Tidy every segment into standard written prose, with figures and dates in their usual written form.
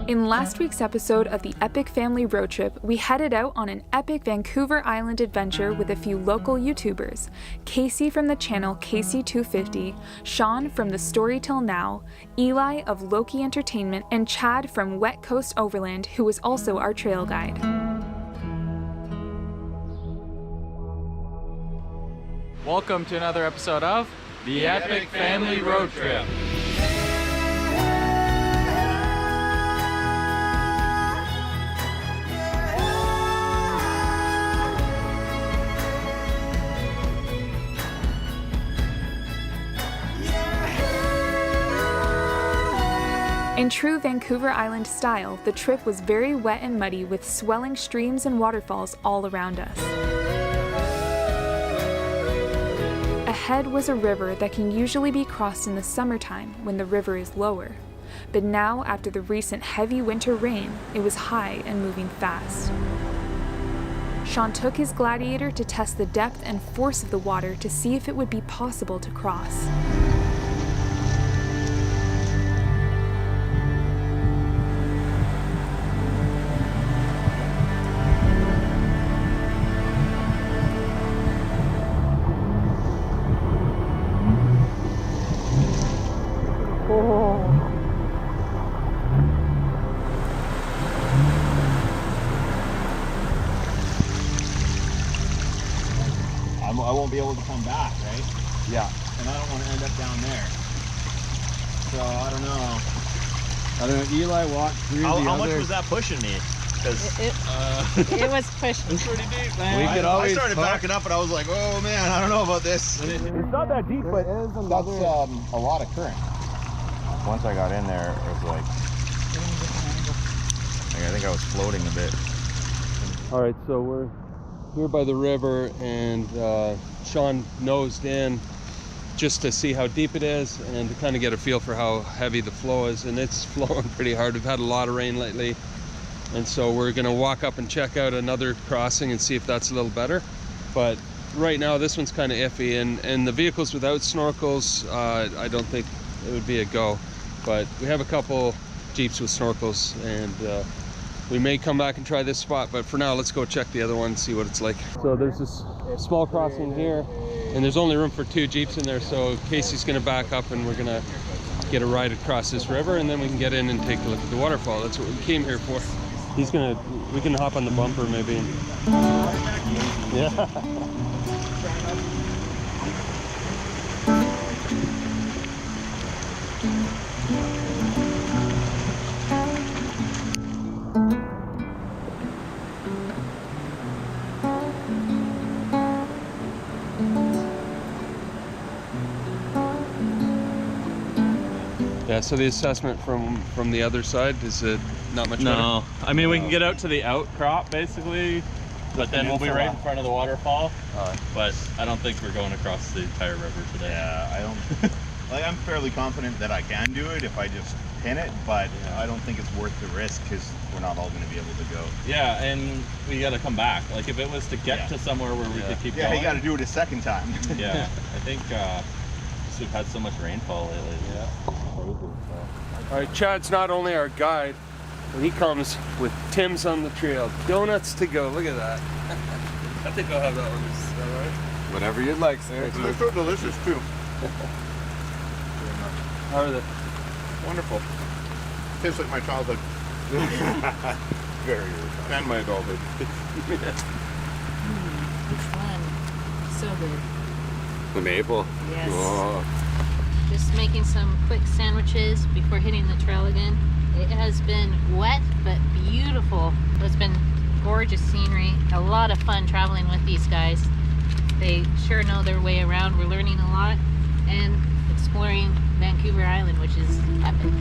In last week's episode of the Epic Family Road Trip, we headed out on an epic Vancouver Island adventure with a few local YouTubers, Casey from the channel Casey250, Sean from The Story Till Now, Eli of Loki Entertainment, and Chad from Wet Coast Overland, who was also our trail guide. Welcome to another episode of the Epic Family Road Trip. In true Vancouver Island style, the trip was very wet and muddy with swelling streams and waterfalls all around us. Ahead was a river that can usually be crossed in the summertime when the river is lower. But now, after the recent heavy winter rain, it was high and moving fast. Sean took his Gladiator to test the depth and force of the water to see if it would be possible to cross. I won't be able to come back, right? Yeah. And I don't want to end up down there. So I don't know. Eli walked through How much was that pushing me? It was pushing. It's pretty deep, man. I started backing up and I was like, oh man, I don't know about this. It's not that deep, but that's a lot of current. Once I got in there, it was like I think I was floating a bit. All right, so we're here by the river, and Sean nosed in just to see how deep it is and to kind of get a feel for how heavy the flow is, and it's flowing pretty hard. We've had a lot of rain lately, and so we're gonna walk up and check out another crossing and see if that's a little better. But right now this one's kind of iffy, and the vehicles without snorkels, I don't think it would be a go. But we have a couple Jeeps with snorkels, and we may come back and try this spot, but for now let's go check the other one and see what it's like. So there's this small crossing here, and there's only room for 2 Jeeps in there, so Casey's gonna back up and we're gonna get a ride across this river, and then we can get in and take a look at the waterfall. That's what we came here for. We can hop on the bumper maybe. Yeah. Yeah, so the assessment from the other side, is it not much better? No, I mean we can get out to the outcrop basically, but then we'll be right in front of the waterfall. But I don't think we're going across the entire river today. Yeah, I don't. Like, I'm fairly confident that I can do it if I just pin it, but I don't think it's worth the risk because we're not all going to be able to go. Yeah, and we got to come back. Like if it was to get to somewhere where we could keep going. Yeah, you got to do it a second time. Yeah, I think we've had so much rainfall lately. Yeah. All right, Chad's not only our guide, but he comes with Tim's on the trail. Donuts to go, look at that. I think I'll have that one. Is that all right? Whatever you'd like, sir. They're so delicious too. How are they? Wonderful. Tastes like my childhood. Very good. And my adulthood. Which one? So good. The maple. Yes. Whoa. Just making some quick sandwiches before hitting the trail again. It has been wet but beautiful. It's been gorgeous scenery. A lot of fun traveling with these guys. They sure know their way around. We're learning a lot and exploring Vancouver Island, which is epic.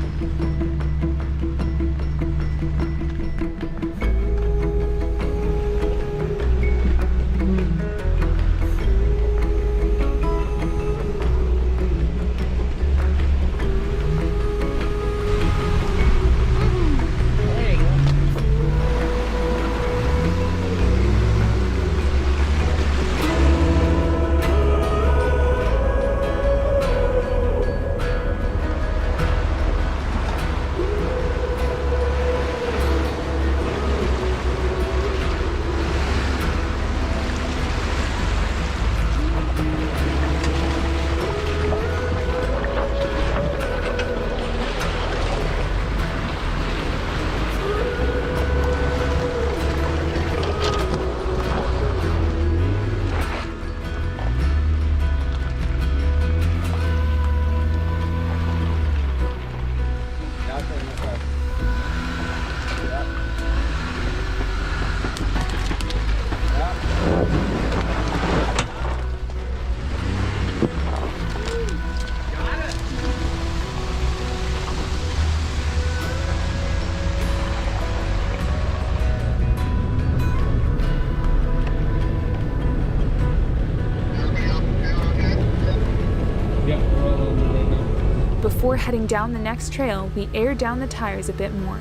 Before heading down the next trail, we aired down the tires a bit more.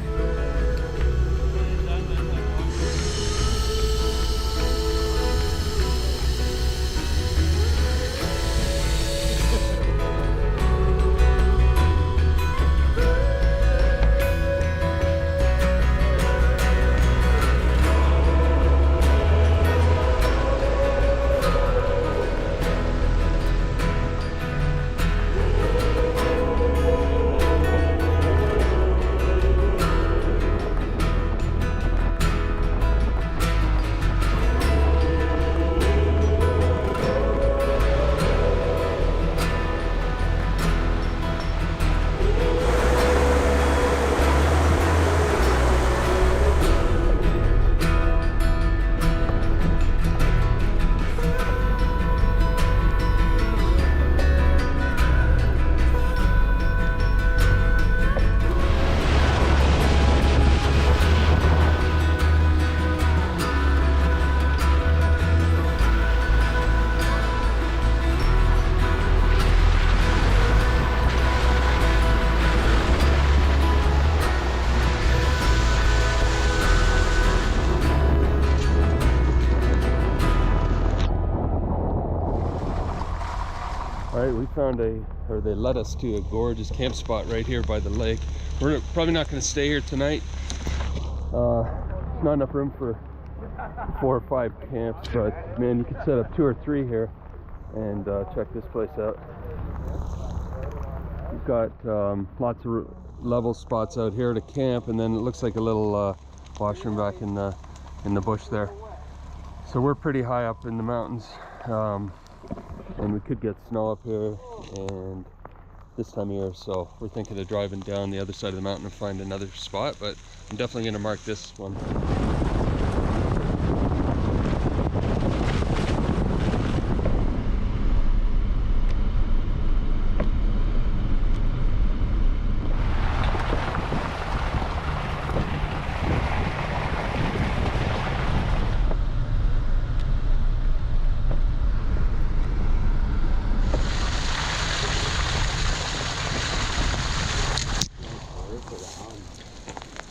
All right, we found they led us to a gorgeous camp spot right here by the lake. We're probably not going to stay here tonight. Not enough room for 4 or 5 camps, but man, you could set up 2 or 3 here and check this place out. We've got lots of level spots out here to camp, and then it looks like a little washroom back in the bush there. So we're pretty high up in the mountains. And we could get snow up here and this time of year, so we're thinking of driving down the other side of the mountain and find another spot, but I'm definitely going to mark this one.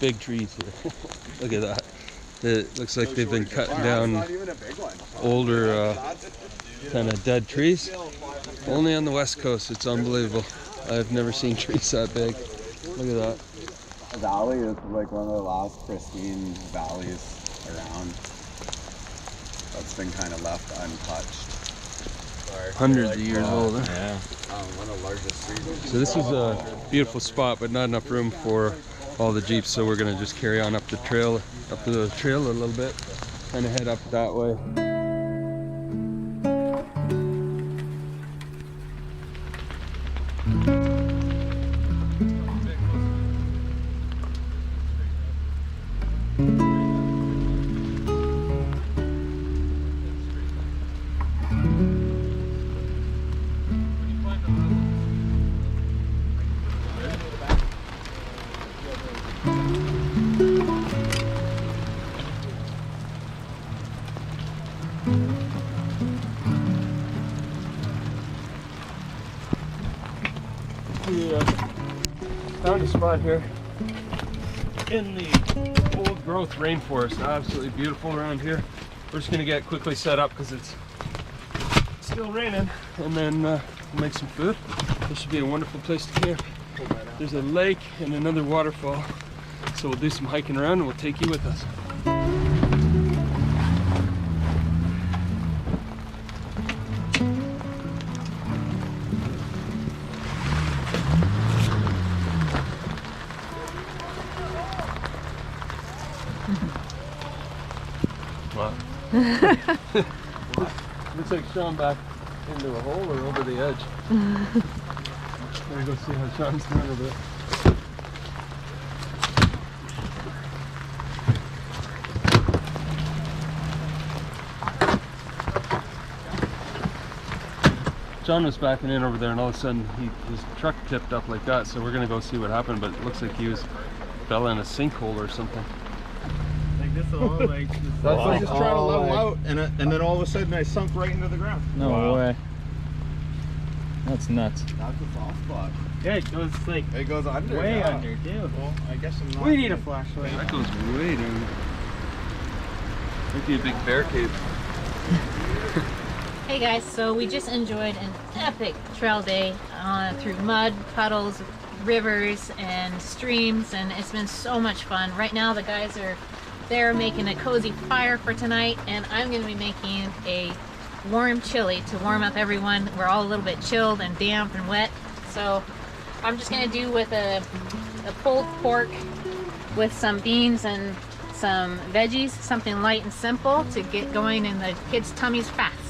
Big trees here. Look at that. It looks like they've been cutting down older kind of dead trees. Only on the west coast. It's unbelievable. I've never seen trees that big. Look at that. The valley is like one of the last pristine valleys around. That's been kind of left untouched. Hundreds of years old. Yeah. One of the largest trees. So this is a beautiful spot, but not enough room for all the Jeeps, so we're gonna just carry on up the trail a little bit, kind of head up that way. We found a spot here in the old growth rainforest. Absolutely beautiful around here. We're just gonna get quickly set up because it's still raining, and then we'll make some food. This should be a wonderful place to camp. There's a lake and another waterfall, so we'll do some hiking around and we'll take you with us. Wow. Looks like Sean back into a hole or over the edge. Let me go see how Sean's doing over there. John was backing in over there, and all of a sudden his truck tipped up like that, so we're gonna go see what happened, but it looks like he fell in a sinkhole or something. This all like That's I was just trying to level out, and then all of a sudden I sunk right into the ground. No way. That's nuts. That's a soft spot. Yeah, it goes like It goes under. way yeah. under too. Well, I guess I'm not. We need a flashlight. That goes way down. Might be a big bear cave. Hey guys, so we just enjoyed an epic trail day through mud, puddles, rivers, and streams, and it's been so much fun. Right now the guys are there making a cozy fire for tonight, and I'm going to be making a warm chili to warm up everyone. We're all a little bit chilled and damp and wet, so I'm just going to do with a pulled pork with some beans and some veggies, something light and simple to get going in the kids' tummies fast.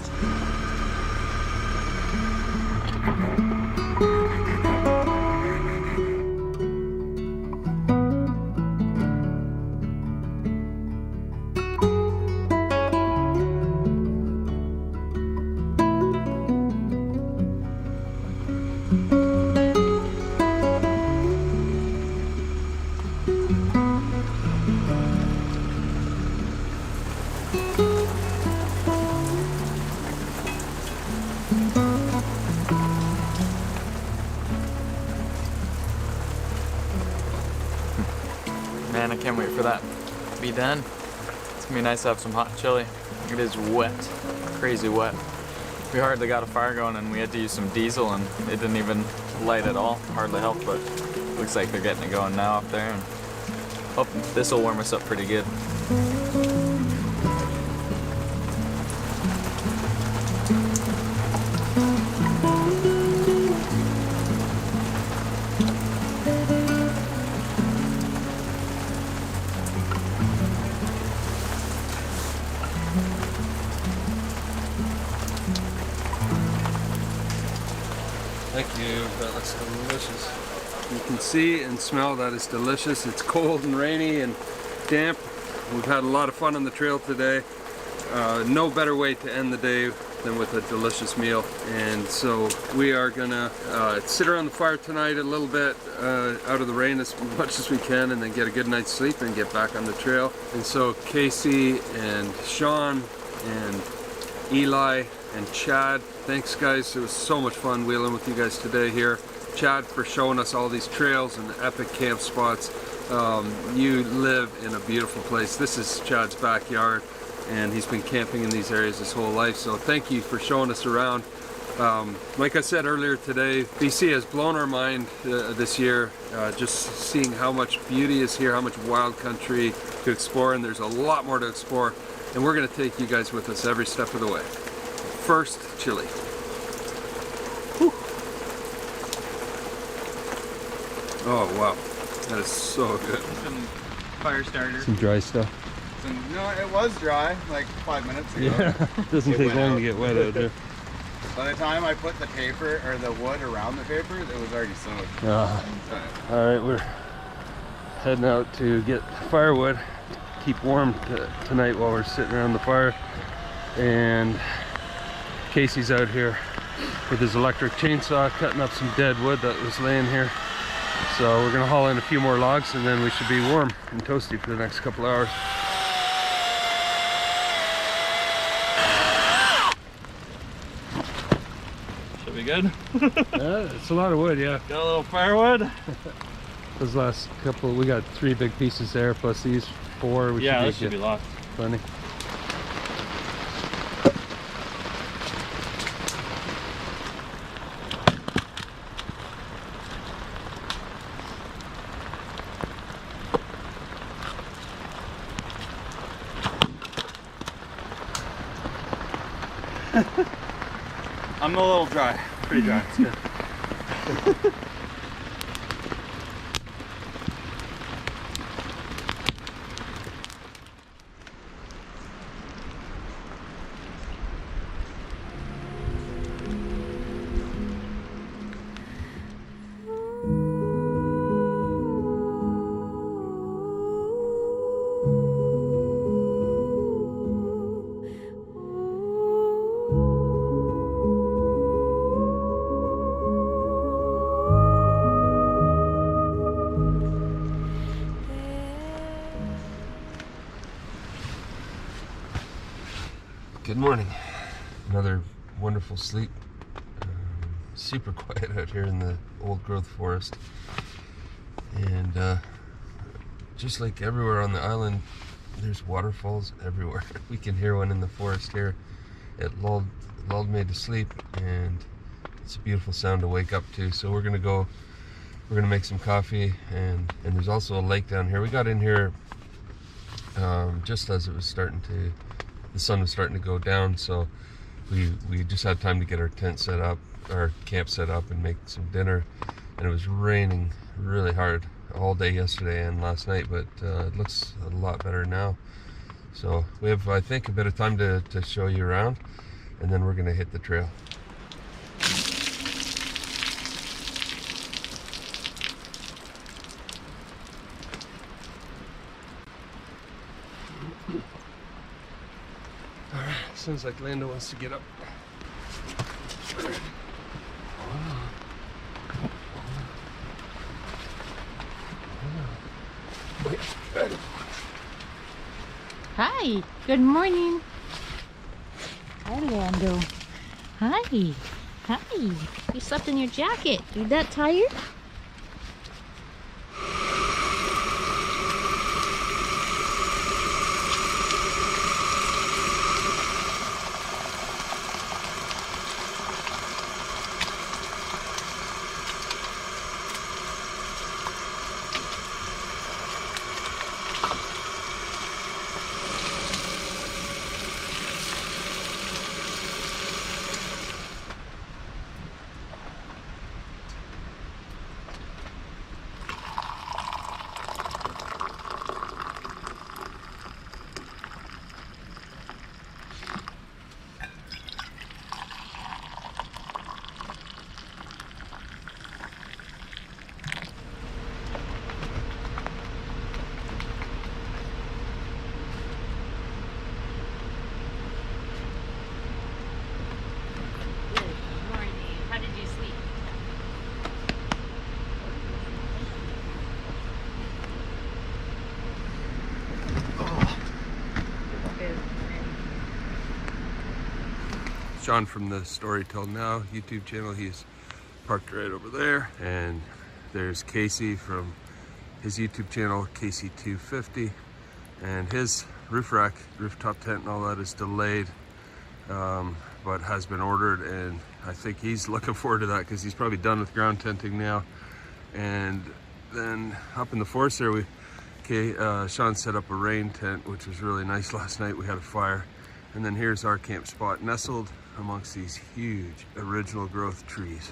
Man, I can't wait for that to be done. It's gonna be nice to have some hot chili. It is wet, crazy wet. We hardly got a fire going and we had to use some diesel and it didn't even light at all, hardly helped, but looks like they're getting it going now up there and hope this will warm us up pretty good. Thank you, that looks delicious. You can see and smell that it's delicious. It's cold and rainy and damp. We've had a lot of fun on the trail today. No better way to end the day than with a delicious meal. And so we are gonna sit around the fire tonight a little bit out of the rain as much as we can, and then get a good night's sleep and get back on the trail. And so Casey and Sean and Eli and Chad, thanks guys, it was so much fun wheeling with you guys today here. Chad for showing us all these trails and epic camp spots. You live in a beautiful place. This is Chad's backyard and he's been camping in these areas his whole life, so thank you for showing us around. Like I said earlier today, BC has blown our mind this year, just seeing how much beauty is here, how much wild country to explore, and there's a lot more to explore, and we're going to take you guys with us every step of the way. First, chili. Whew. Oh wow, that is so good. Some fire starter. Some dry stuff. No, it was dry like 5 minutes ago. Yeah, it doesn't It take went long out. to get wet out there. By the time I put the paper or the wood around the paper, it was already soaked. All right, we're heading out to get firewood to keep warm tonight while we're sitting around the fire. And Casey's out here with his electric chainsaw cutting up some dead wood that was laying here. So we're gonna haul in a few more logs and then we should be warm and toasty for the next couple hours. Should be good. Yeah, it's a lot of wood, yeah. Got a little firewood. Those last couple, we got 3 big pieces there, plus these 4. We Yeah, should this should be lots. plenty. I'm a little dry. Pretty dry. It's good. Good morning. Another wonderful sleep. super quiet out here in the old growth forest. And just like everywhere on the island, there's waterfalls everywhere. We can hear one in the forest here. It lulled me to sleep, and it's a beautiful sound to wake up to. So we're gonna make some coffee, and there's also a lake down here. We got in here just as it was the sun was starting to go down, so we just had time to get our tent set up, our camp set up, and make some dinner. And it was raining really hard all day yesterday and last night, but it looks a lot better now. So we have, I think, a bit of time to show you around, and then we're gonna hit the trail. All right, sounds like Lando wants to get up. Hi, good morning. Hi, Lando. Hi. Hi. You slept in your jacket. You that tired? John from the Story Told Now YouTube channel. He's parked right over there. And there's Casey from his YouTube channel, Casey250. And his rooftop tent and all that is delayed, but has been ordered. And I think he's looking forward to that because he's probably done with ground tenting now. And then up in the forest there, Sean set up a rain tent, which was really nice last night. We had a fire. And then here's our camp spot, nestled amongst these huge original growth trees.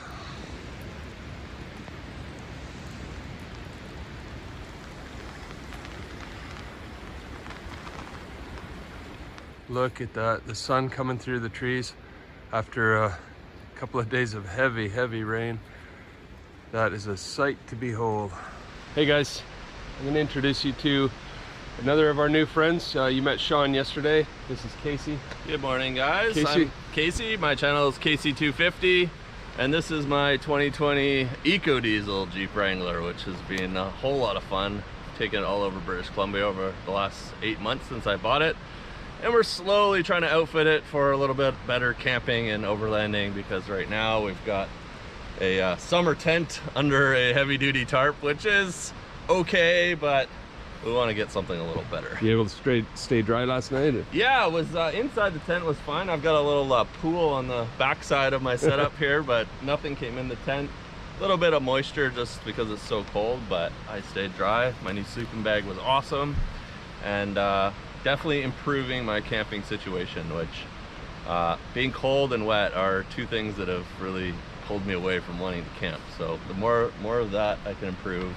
Look at that, the sun coming through the trees after a couple of days of heavy, heavy rain. That is a sight to behold. Hey guys, I'm gonna introduce you to another of our new friends. You met Sean yesterday. This is Casey. Good morning, guys. Casey. I'm Casey. My channel is Casey250, and this is my 2020 Eco Diesel Jeep Wrangler, which has been a whole lot of fun. Taken it all over British Columbia over the last 8 months since I bought it, and we're slowly trying to outfit it for a little bit better camping and overlanding, because right now we've got a summer tent under a heavy-duty tarp, which is okay, but we want to get something a little better. You able to stay dry last night? Yeah, it was inside the tent was fine. I've got a little pool on the back side of my setup here, but nothing came in the tent. A little bit of moisture just because it's so cold, but I stayed dry. My new sleeping bag was awesome, and definitely improving my camping situation, which being cold and wet are two things that have really pulled me away from wanting to camp. So the more of that I can improve,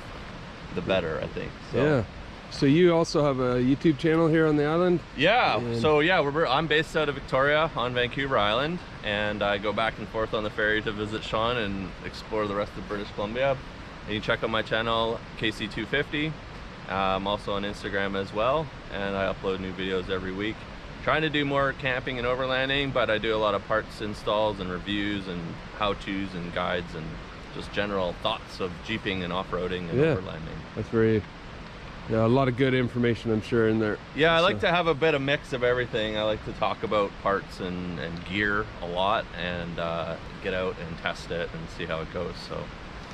the better, I think. So. Yeah. So you also have a YouTube channel here on the island? Yeah, so yeah, I'm based out of Victoria on Vancouver Island, and I go back and forth on the ferry to visit Sean and explore the rest of British Columbia. And you can check out my channel, Casey250. I'm also on Instagram as well, and I upload new videos every week. Trying to do more camping and overlanding, but I do a lot of parts installs and reviews and how-tos and guides and just general thoughts of jeeping and off-roading and overlanding. That's very Yeah, a lot of good information, I'm sure, in there. Yeah, I like to have a bit of mix of everything. I like to talk about parts and gear a lot, and get out and test it and see how it goes.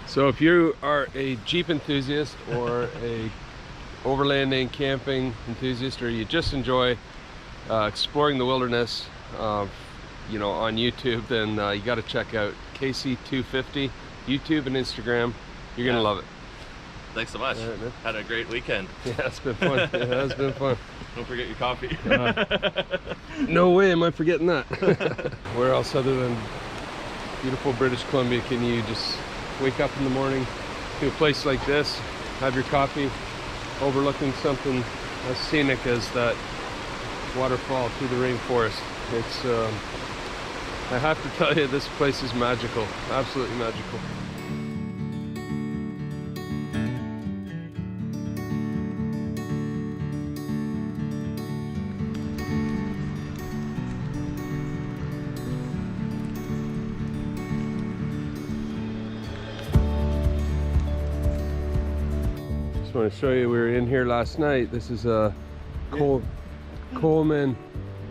So if you are a Jeep enthusiast or a overlanding, camping enthusiast, or you just enjoy exploring the wilderness, you know, on YouTube, then you got to check out KC250 YouTube and Instagram. You're gonna love it. Thanks so much. All right, man. Had a great weekend. Yeah, it's been fun. It has been fun. Don't forget your coffee. No way am I forgetting that. Where else other than beautiful British Columbia can you just wake up in the morning to a place like this, have your coffee, overlooking something as scenic as that waterfall through the rainforest? It's, I have to tell you, this place is magical, absolutely magical. Just want to show you, we were in here last night. This is a Coleman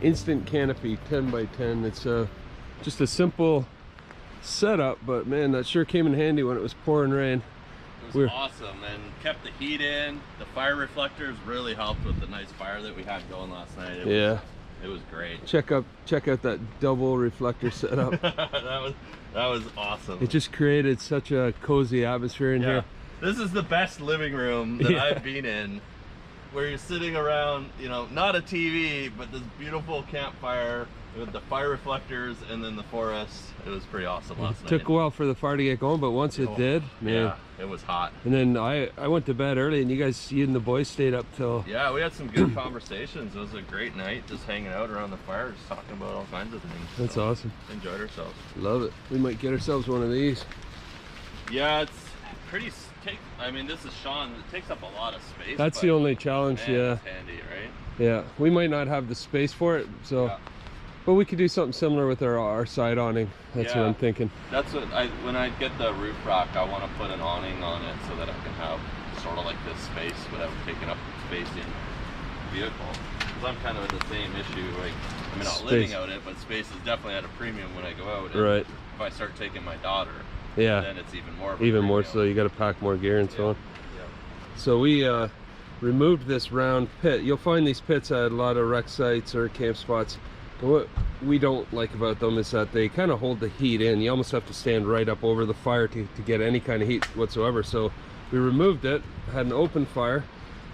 instant canopy 10 by 10. It's just a simple setup, but man, that sure came in handy when it was pouring rain. It was awesome, and kept the heat in. The fire reflectors really helped with the nice fire that we had going last night. It was great. Check out that double reflector setup. that was awesome. It just created such a cozy atmosphere in here. This is the best living room that I've been in, where you're sitting around, you know, not a TV, but this beautiful campfire with the fire reflectors and then the forest. It was pretty awesome last night. It took a while for the fire to get going, but once it did, man. Yeah, it was hot. And then I went to bed early, and you and the boys stayed up till... Yeah, we had some good conversations. It was a great night, just hanging out around the fire, just talking about all kinds of things. That's awesome. Enjoyed ourselves. Love it. We might get ourselves one of these. Yeah, it's pretty... I mean, this is Sean. It takes up a lot of space. That's the only challenge, man, it's handy, right? Yeah, we might not have the space for it, so... But we could do something similar with our side awning. That's what I'm thinking. That's what when I get the roof rack, I want to put an awning on it so that I can have sort of like this space without taking up space in the vehicle. Because I'm kind of at the same issue. Like, I'm not living out it, but space is definitely at a premium when I go out. And right. If I start taking my daughter, then it's even more. Even more so. You got to pack more gear and so on. Yeah. So we removed this round pit. You'll find these pits at a lot of wreck sites or camp spots. What we don't like about them is that they kind of hold the heat in. You almost have to stand right up over the fire to get any kind of heat whatsoever. So we removed it, had an open fire,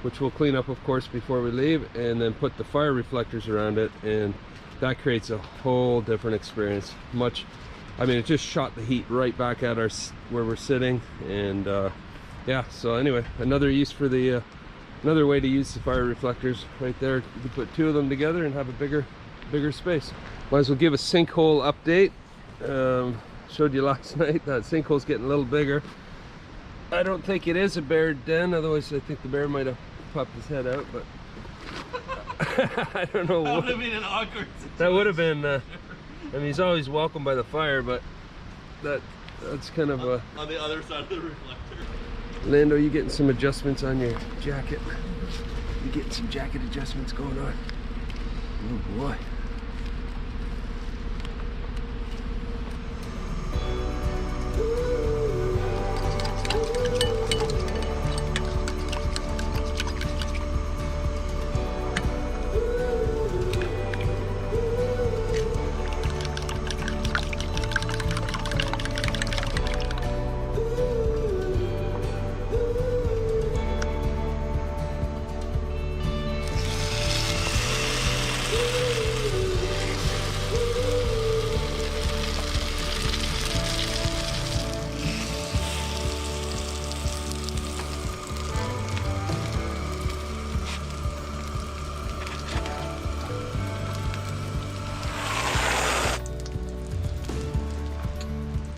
which we'll clean up of course before we leave, and then put the fire reflectors around it, and that creates a whole different experience. I mean, it just shot the heat right back at where we're sitting, and yeah, so anyway, another use for the another way to use the fire reflectors right there. You can put two of them together and have a bigger space. Might as well give a sinkhole update. Showed you last night that sinkhole's getting a little bigger. I don't think it is a bear den, otherwise I think the bear might have popped his head out, but I don't know. That would have been an awkward situation. That would have been I mean, he's always welcome by the fire, but that's kind of on the other side of the reflector. Lando, you getting some adjustments on your jacket? You getting some jacket adjustments going on? Oh boy.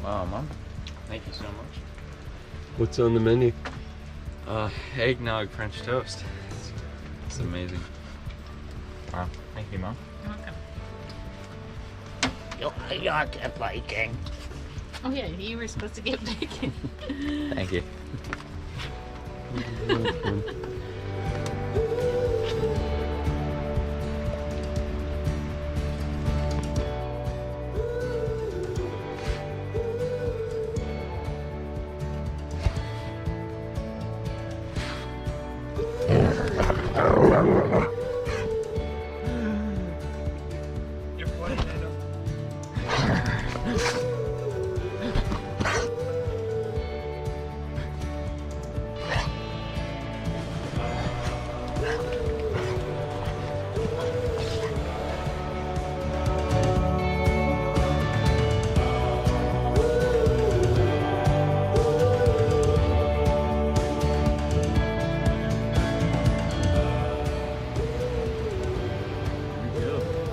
Wow, Mom. Thank you so much. What's on the menu? Eggnog French toast. It's amazing. Wow. Thank you, Mom. You're welcome. You're the bacon. Oh yeah, you were supposed to get bacon. Thank you.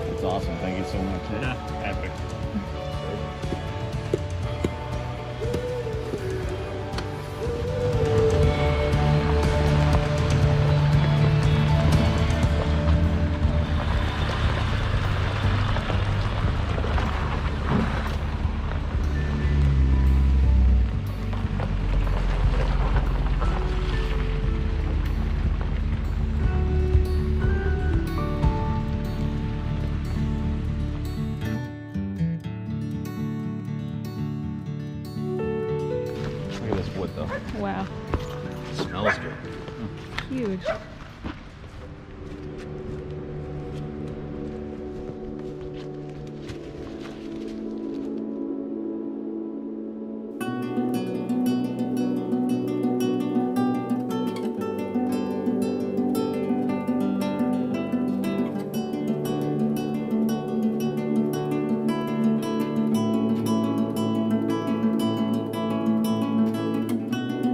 It's awesome. Thank you so much. Yeah, epic. Look at this wood though. Wow, It smells good. huge.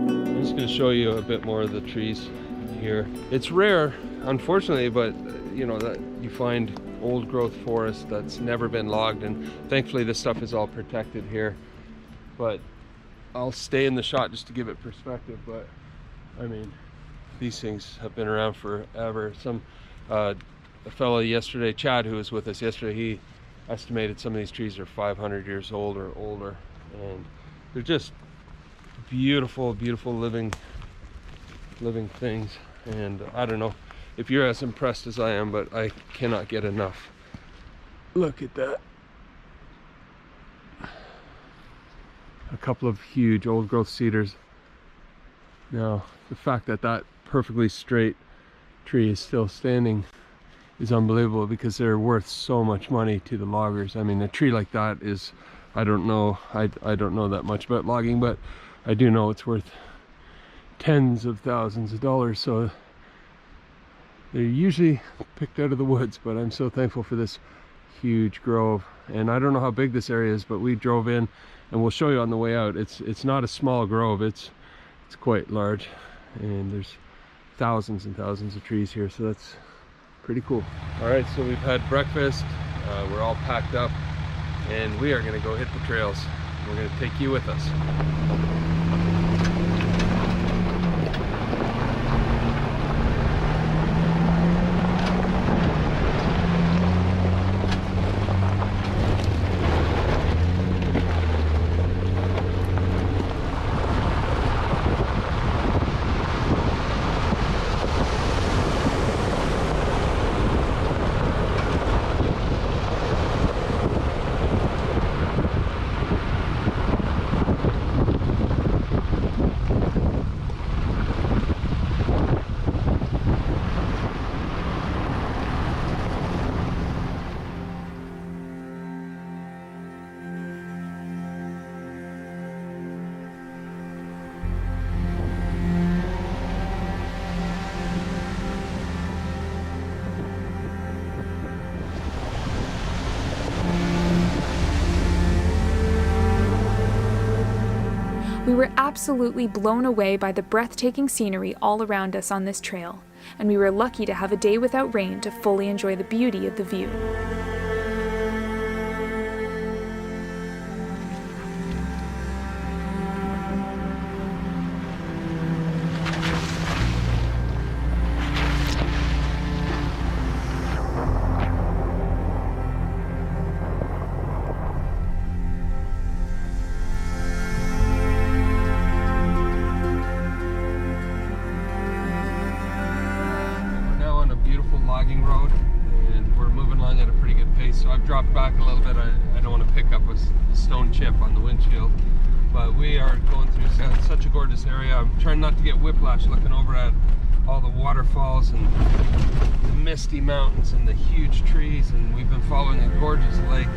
I'm just going to show you a bit more of the trees here. It's rare, unfortunately, but you know that you find old growth forest that's never been logged, and thankfully this stuff is all protected here. But I'll stay in the shot just to give it perspective. But I mean, these things have been around forever. A fellow yesterday, Chad, who was with us yesterday, he estimated some of these trees are 500 years old or older, and they're just beautiful, beautiful living things. And I don't know if you're as impressed as I am, but I cannot get enough. Look at that. A couple of huge old growth cedars. Now, the fact that that perfectly straight tree is still standing is unbelievable, because they're worth so much money to the loggers. I mean, a tree like that is, I don't know that much about logging, but I do know it's worth tens of thousands of dollars. So they're usually picked out of the woods, but I'm so thankful for this huge grove. And I don't know how big this area is, but we drove in, and we'll show you on the way out. It's not a small grove, it's quite large, and there's thousands and thousands of trees here, so that's pretty cool. All right, so we've had breakfast, we're all packed up, and we are going to go hit the trails. We're going to take you with us. We were absolutely blown away by the breathtaking scenery all around us on this trail, and we were lucky to have a day without rain to fully enjoy the beauty of the view. logging road, and we're moving along at a pretty good pace. So I've dropped back a little bit. I don't want to pick up a stone chip on the windshield, but we are going through such a gorgeous area. I'm trying not to get whiplash looking over at all the waterfalls and the misty mountains and the huge trees, and we've been following a gorgeous lake.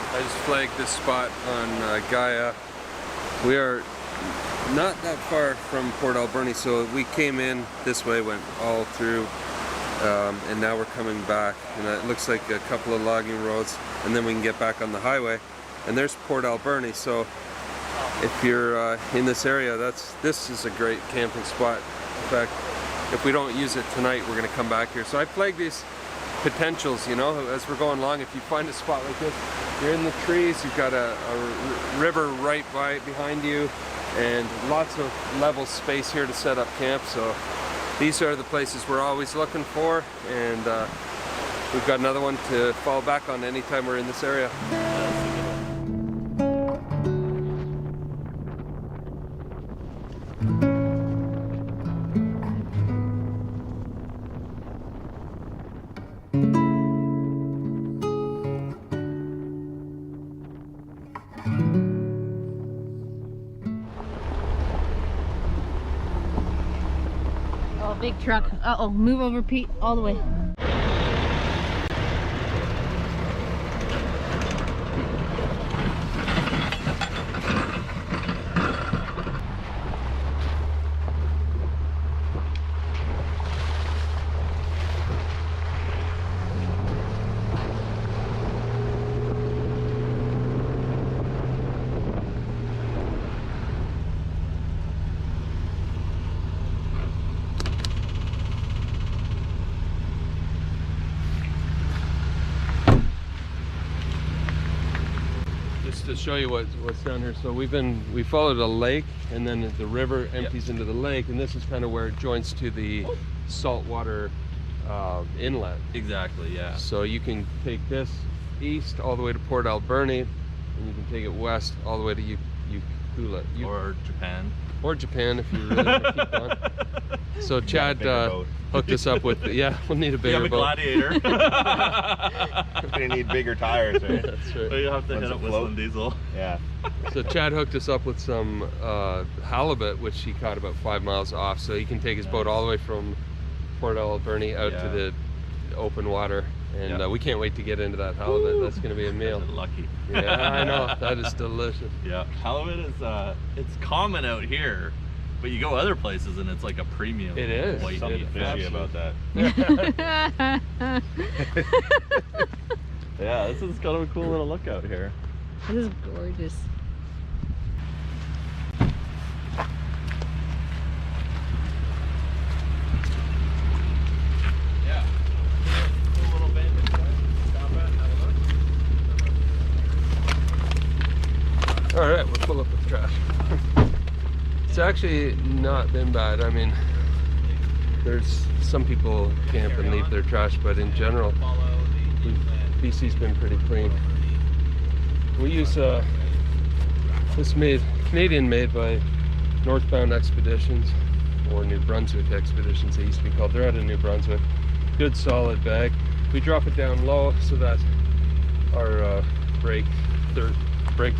I just flagged this spot on Gaia. We are not that far from Port Alberni, so we came in this way, went all through, and now we're coming back. And it looks like a couple of logging roads, and then we can get back on the highway. And there's Port Alberni, so if you're in this area, this is a great camping spot. In fact, if we don't use it tonight, we're going to come back here. So I flagged these potentials, you know, as we're going along. If you find a spot like this, you're in the trees, you've got a river right behind you, and lots of level space here to set up camp. So these are the places we're always looking for, and we've got another one to fall back on anytime we're in this area. Big truck. Uh-oh, move over, Pete, all the way. To show you what's down here, so we followed a lake, and then the river empties into the lake, and this is kind of where it joins to the saltwater inlet. Exactly, yeah. So you can take this east all the way to Port Alberni, and you can take it west all the way to Ukula. Or Japan if you really want to keep going. So Chad hooked us up with, we'll need a bigger boat. Gladiator. We're gonna need bigger tires, right? That's right. But you have to hit up Whistling Diesel. Yeah. So Chad hooked us up with some halibut, which he caught about 5 miles off. So he can take his boat all the way from Port Alberni out to the open water. And we can't wait to get into that halibut. That's going to be a meal. Lucky. Yeah, I know. That is delicious. Yeah. Halibut is, it's common out here, but you go other places and it's like a premium. It is. White Something meat. fishy about that. Yeah, this is kind of a cool little lookout here. This is gorgeous. All right, we're full up with trash. It's actually not been bad. I mean, there's some people camp and leave their trash, but in general, BC's been pretty clean. We use this Canadian made by Northbound Expeditions, or New Brunswick Expeditions they used to be called. They're out of New Brunswick. Good solid bag. We drop it down low so that our brake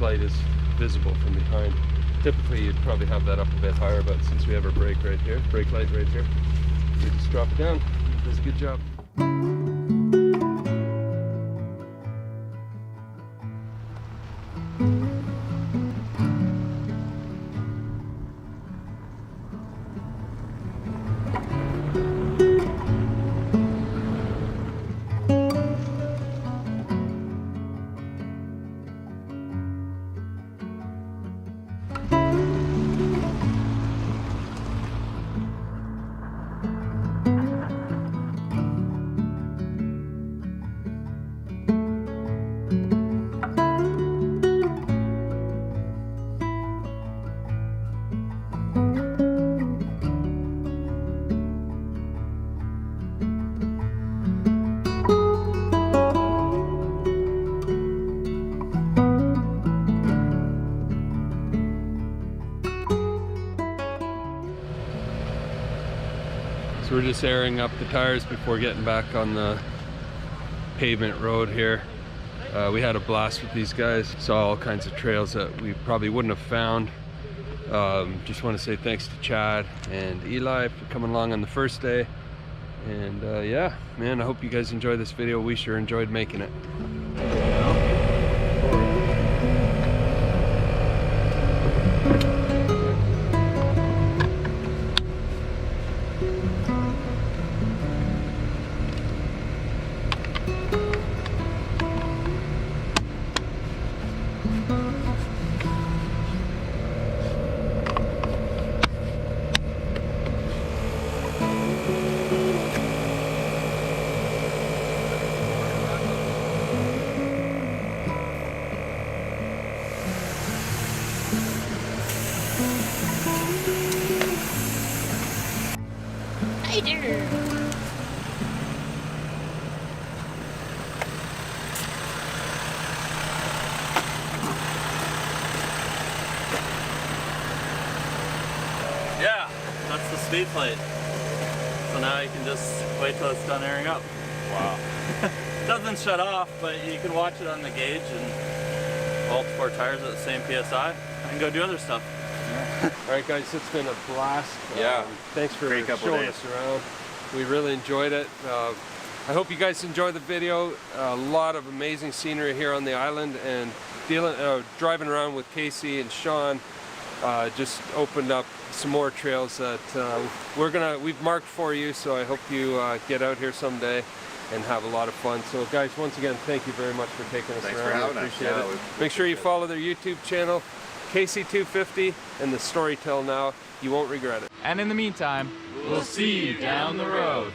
light is visible from behind. Typically you'd probably have that up a bit higher, but since we have our brake light right here, we just drop it down. It does a good job. So we're just airing up the tires before getting back on the pavement road here. We had a blast with these guys. Saw all kinds of trails that we probably wouldn't have found. Just want to say thanks to Chad and Eli for coming along on the first day. And yeah, man, I hope you guys enjoy this video. We sure enjoyed making it. Hey there. Yeah, that's the speed plate. So now you can just wait till it's done airing up. Wow. Doesn't shut off, but you can watch it on the gauge and all 4 tires at the same PSI and go do other stuff. All right, guys, it's been a blast. Yeah. Thanks for Great couple showing days. us around. We really enjoyed it. I hope you guys enjoyed the video. A lot of amazing scenery here on the island, and driving around with Casey and Sean just opened up some more trails that we've marked for you. So I hope you get out here someday and have a lot of fun. So guys, once again, thank you very much for taking us Thanks around. for having I us. appreciate Yeah, it. Make sure you follow their YouTube channel, KC250, and the Storytell Now. You won't regret it. And in the meantime, we'll see you down the road.